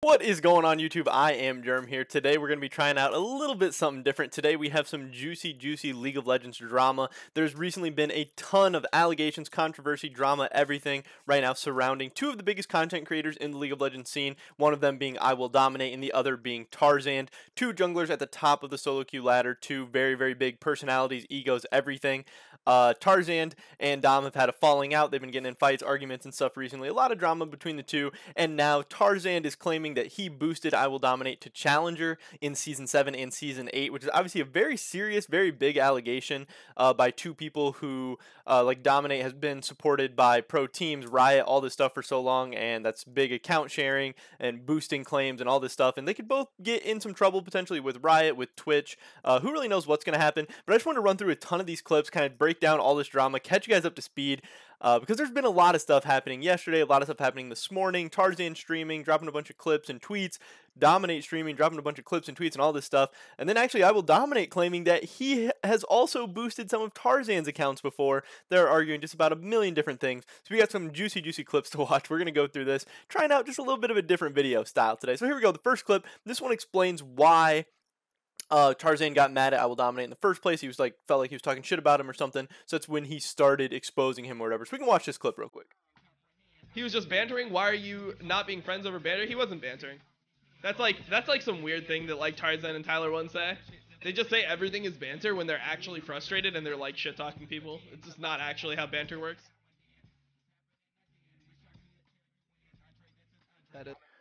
What is going on YouTube? I am Germ here. Today we're going to be trying out a little bit something different. Today we have some juicy League of Legends drama. There's recently been a ton of allegations, controversy, drama, everything right now surrounding two of the biggest content creators in the League of Legends scene. One of them being Iwilldominate and the other being Tarzaned. Two junglers at the top of the solo queue ladder. Two very big personalities, egos, everything. Tarzaned and Dom have had a falling out. They've been getting in fights, arguments, and stuff recently. A lot of drama between the two. And now Tarzaned is claiming that he boosted Iwilldominate to Challenger in Season 7 and Season 8, which is obviously a very serious, very big allegation by two people who, like Dominate has been supported by pro teams, Riot, all this stuff for so long, and that's big account sharing and boosting claims and all this stuff. And they could both get in some trouble potentially with Riot, with Twitch. Who really knows what's going to happen? But I just want to run through a ton of these clips, kind of break down all this drama, catch you guys up to speed. Because there's been a lot of stuff happening yesterday, a lot of stuff happening this morning. Tarzan streaming, dropping a bunch of clips and tweets. Dominate streaming, dropping a bunch of clips and tweets and all this stuff. And then actually Iwilldominate claiming that he has also boosted some of Tarzan's accounts before. They're arguing just about a million different things. So we got some juicy clips to watch. We're going to go through this, trying out just a little bit of a different video style today. So here we go. The first clip, this one explains why Tarzan got mad at Iwilldominate in the first place. He was like, felt like he was talking shit about him or something. So that's when he started exposing him or whatever. So we can watch this clip real quick. He was just bantering. Why are you not being friends over banter? He wasn't bantering. That's like some weird thing that like Tarzan and Tyler once say. They just say everything is banter when they're actually frustrated and they're like shit talking people. It's just not actually how banter works.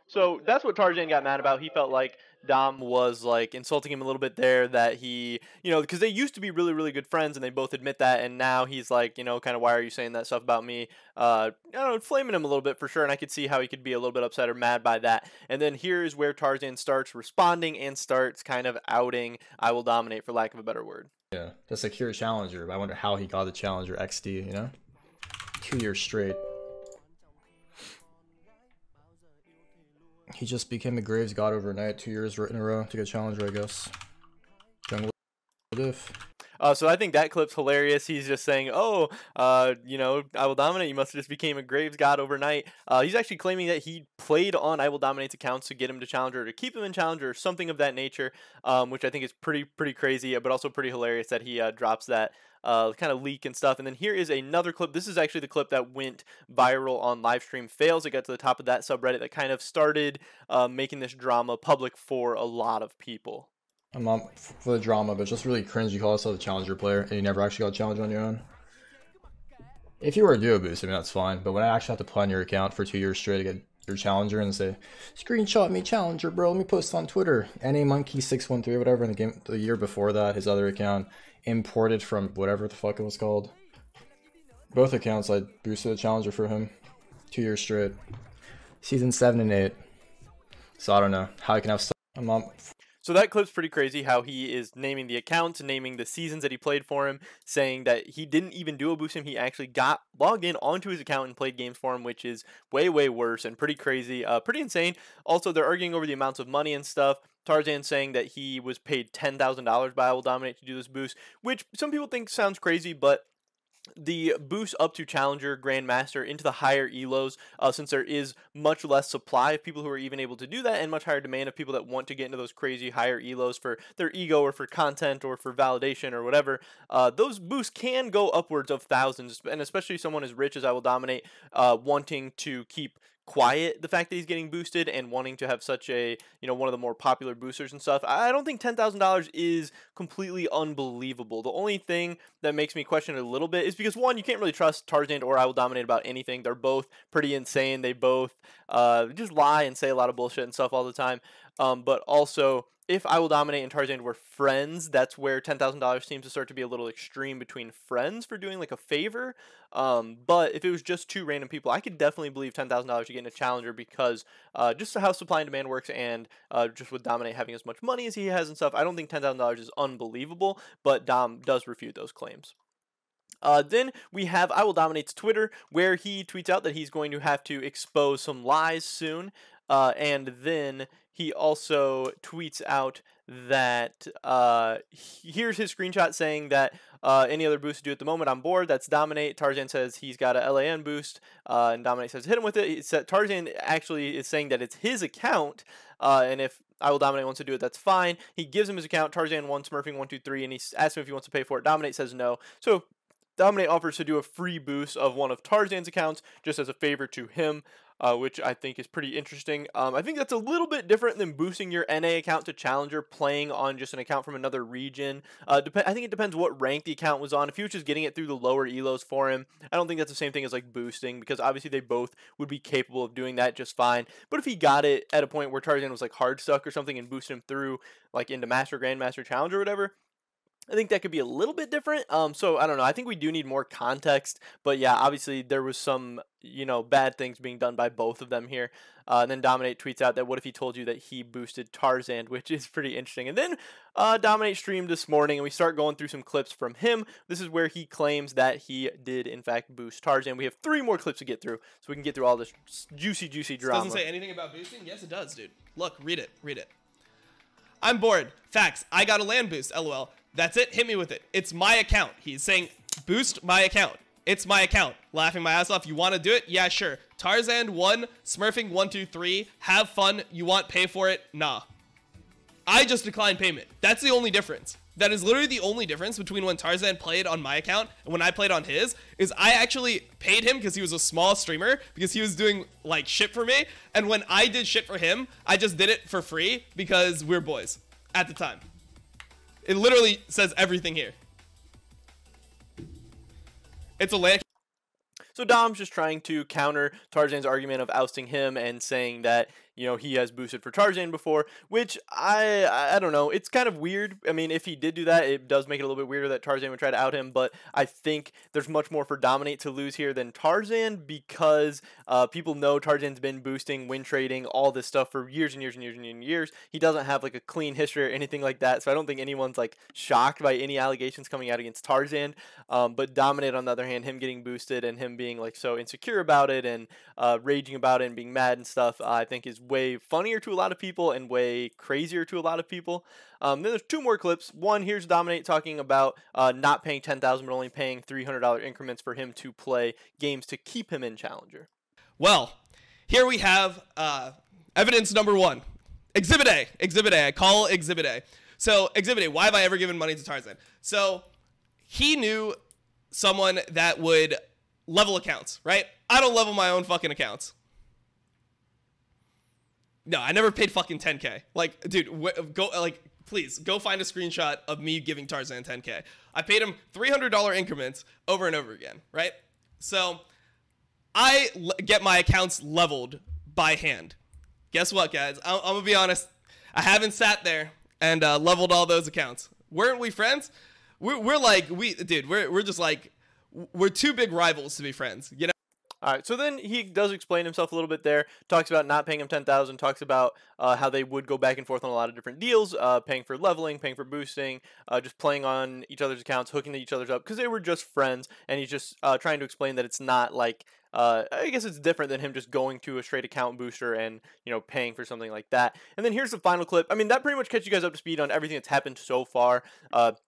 So that's what Tarzan got mad about. He felt like Dom was like insulting him a little bit there, that he, because they used to be really good friends and they both admit that, and now he's like, kind of, why are you saying that stuff about me? I don't know, flaming him a little bit for sure, and I could see how he could be a little bit upset or mad by that. And then here is where Tarzan starts responding and starts kind of outing Iwilldominate, for lack of a better word. Yeah, the secure challenger, but I wonder how he got the challenger XD, 2 years straight. He just became a Graves god overnight, 2 years in a row to get challenger, I guess. Jungle diff. So I think that clip's hilarious. He's just saying, oh, Iwilldominate, you must have just became a Graves god overnight. He's actually claiming that he played on Iwilldominate's accounts to get him to Challenger, to keep him in Challenger, or something of that nature, which I think is pretty crazy, but also pretty hilarious that he drops that kind of leak and stuff. And then here is another clip. This is actually the clip that went viral on livestream fails. It got to the top of that subreddit that kind of started making this drama public for a lot of people. I'm not for the drama, but it's just really cringe. You call yourself a challenger player and you never actually got a challenge on your own. If you were to do a boost, I mean, that's fine. But when I actually have to play on your account for 2 years straight to get your challenger and say, screenshot me challenger, bro, let me post on Twitter. NAMonkey613, whatever, in the game the year before that, his other account imported from whatever the fuck it was called. Both accounts, I boosted a challenger for him 2 years straight. Season 7 and 8. So I don't know how I can have So that clip's pretty crazy, how he is naming the accounts, naming the seasons that he played for him, saying that he didn't even do a boost him. He actually got logged in onto his account and played games for him, which is way worse and pretty crazy, pretty insane. Also, they're arguing over the amounts of money and stuff. Tarzan saying that he was paid $10,000 by Iwilldominate to do this boost, which some people think sounds crazy, but the boost up to Challenger, Grandmaster, into the higher elos, since there is much less supply of people who are even able to do that, and much higher demand of people that want to get into those crazy higher elos for their ego or for content or for validation or whatever, those boosts can go upwards of thousands, and especially someone as rich as Iwilldominate, wanting to keep quiet the fact that he's getting boosted and wanting to have such a, one of the more popular boosters and stuff. I don't think $10,000 is completely unbelievable. The only thing that makes me question it a little bit is because, one, you can't really trust Tarzan or Iwilldominate about anything. They're both pretty insane. They both just lie and say a lot of bullshit and stuff all the time. But also, if Iwilldominate and Tarzan were friends, that's where $10,000 seems to start to be a little extreme between friends for doing like a favor. But if it was just two random people, I could definitely believe $10,000 to get in a challenger, because just how supply and demand works, and just with Dominate having as much money as he has and stuff, I don't think $10,000 is unbelievable, but Dom does refute those claims. Then we have Iwilldominate's Twitter, where he tweets out that he's going to have to expose some lies soon. And then he also tweets out that here's his screenshot saying that any other boost to do at the moment, I'm bored. That's Dominate. Tarzan says he's got a LAN boost, and Dominate says hit him with it. Tarzan actually is saying that it's his account, and if Iwdominate wants to do it, that's fine. He gives him his account, Tarzan1 Smurfing123, and he asks him if he wants to pay for it. Dominate says no. So Dominate offers to do a free boost of one of Tarzan's accounts just as a favor to him, which I think is pretty interesting. I think that's a little bit different than boosting your NA account to Challenger playing on just an account from another region. I think it depends what rank the account was on. If he was just getting it through the lower elos for him, I don't think that's the same thing as like boosting, because obviously they both would be capable of doing that just fine. But if he got it at a point where Tarzan was like hard stuck or something and boosted him through like into Master, Grandmaster, Challenger, or whatever, I think that could be a little bit different. So I don't know. I think we do need more context. But yeah, obviously there was some, bad things being done by both of them here. And then Dominate tweets out that what if he told you that he boosted Tarzan, which is pretty interesting. And then Dominate streamed this morning, and we start going through some clips from him. This is where he claims that he did in fact boost Tarzan. We have 3 more clips to get through, so we can get through all this juicy drama. It doesn't say anything about boosting? Yes, it does, dude. Look, read it. I'm bored. Facts. I got a land boost. LOL. That's it. Hit me with it. It's my account. He's saying, boost my account. It's my account. Laughing my ass off. You want to do it? Yeah, sure. Tarzaned1 Smurfing123. Have fun. You want pay for it? Nah. I just declined payment. That's the only difference. That is literally the only difference between when Tarzan played on my account and when I played on his, is I actually paid him because he was a small streamer, because he was doing like shit for me. And when I did shit for him, I just did it for free because we're boys at the time. It literally says everything here. It's a land. So Dom's just trying to counter Tarzan's argument of ousting him and saying that, he has boosted for Tarzan before, which I don't know. It's kind of weird. I mean, if he did do that, it does make it a little bit weirder that Tarzan would try to out him, but I think there's much more for Dominate to lose here than Tarzan, because people know Tarzan's been boosting, win trading, all this stuff for years and years and years and years. He doesn't have like a clean history or anything like that, so I don't think anyone's like shocked by any allegations coming out against Tarzan. But Dominate, on the other hand, him getting boosted and him being like so insecure about it and raging about it and being mad and stuff, I think is way funnier to a lot of people and way crazier to a lot of people. Then there's 2 more clips. One, here's Dominate talking about not paying $10,000 but only paying $300 increments for him to play games to keep him in Challenger. Well, here we have evidence number 1. Exhibit A. Exhibit A. I call Exhibit A. So, Exhibit A, why have I ever given money to Tarzan? So, he knew someone that would level accounts, right? I don't level my own fucking accounts. No, I never paid fucking 10K. Like, dude, please, go find a screenshot of me giving Tarzan 10K. I paid him $300 increments over and over again, right? So, I get my accounts leveled by hand. Guess what, guys? I'm gonna be honest. I haven't sat there and leveled all those accounts. Weren't we friends? We're just like, we're too big rivals to be friends, you know? All right, so then he does explain himself a little bit there, talks about not paying him $10,000, talks about how they would go back and forth on a lot of different deals, paying for leveling, paying for boosting, just playing on each other's accounts, hooking each other's up, because they were just friends, and he's just trying to explain that it's not like, I guess it's different than him just going to a straight account booster and, paying for something like that. And then here's the final clip. I mean, that pretty much catches you guys up to speed on everything that's happened so far.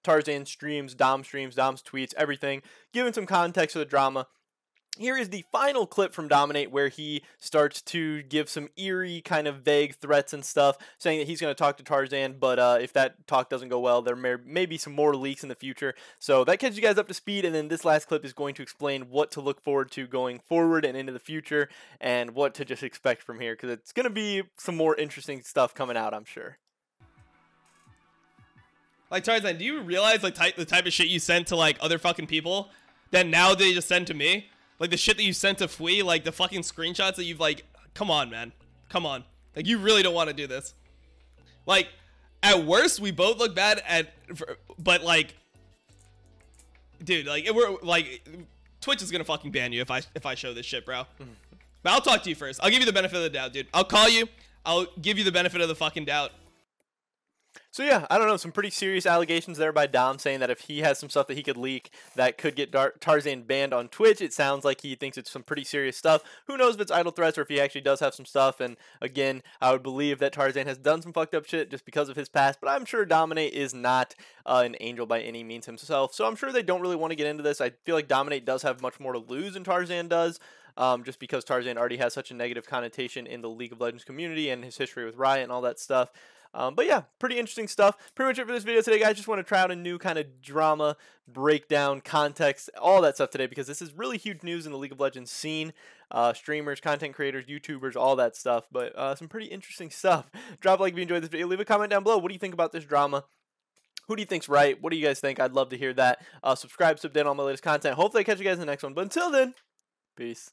Tarzan streams, Dom's tweets, everything, giving some context to the drama. Here is the final clip from Dominate where he starts to give some eerie kind of vague threats and stuff, saying that he's going to talk to Tarzan, but if that talk doesn't go well, there may be some more leaks in the future. So that catches you guys up to speed, and then this last clip is going to explain what to look forward to going forward and into the future, and what to just expect from here, because it's going to be some more interesting stuff coming out, I'm sure. Like, Tarzan, do you realize the type of shit you sent to like other fucking people that now they just send to me? Like, the shit that you sent to Fui, like, the fucking screenshots that you've, like, come on, man. Come on. Like, you really don't want to do this. Like, at worst, we both look bad but, like, dude, like, Twitch is gonna fucking ban you if I show this shit, bro. But I'll talk to you first. I'll give you the benefit of the doubt, dude. I'll call you. I'll give you the benefit of the fucking doubt. So yeah, I don't know, some pretty serious allegations there by Dom saying that if he has some stuff that he could leak that could get Tarzan banned on Twitch. It sounds like he thinks it's some pretty serious stuff. Who knows if it's idle threats or if he actually does have some stuff. And again, I would believe that Tarzan has done some fucked up shit just because of his past, but I'm sure Dominate is not an angel by any means himself. So I'm sure they don't really want to get into this. I feel like Dominate does have much more to lose than Tarzan does. Just because Tarzan already has such a negative connotation in the League of Legends community and his history with Riot and all that stuff. But yeah, pretty interesting stuff. Pretty much it for this video today, guys. Just want to try out a new kind of drama, breakdown, context, all that stuff today, because this is really huge news in the League of Legends scene. Streamers, content creators, YouTubers, all that stuff. But some pretty interesting stuff. Drop a like if you enjoyed this video. Leave a comment down below. What do you think about this drama? Who do you think's right? What do you guys think? I'd love to hear that. Subscribe, sub, on all my latest content. Hopefully I catch you guys in the next one. But until then, peace.